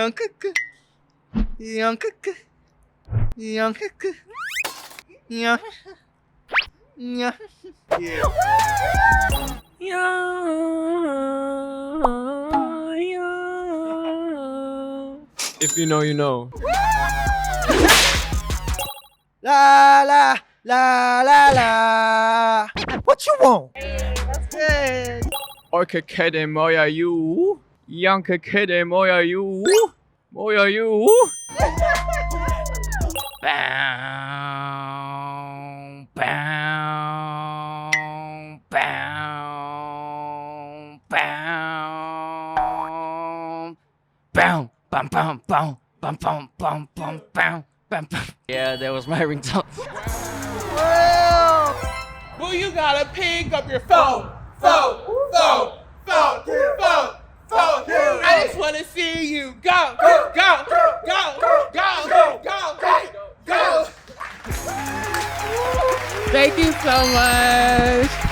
Young cook. Young cook. Young cook. Young. Yeah. If you know, you know. La la la la la. What you want? Hey. Orka kede moja you. Janka kede moja you. Moja you. Bow, bow, bow, bow, bow, bum, bum, bum, bum, bum, bum, bum, bum, bum, bum. Yeah, that was my ringtone. Well, you gotta pick up your phone. I just wanna see you go. Thank you so much.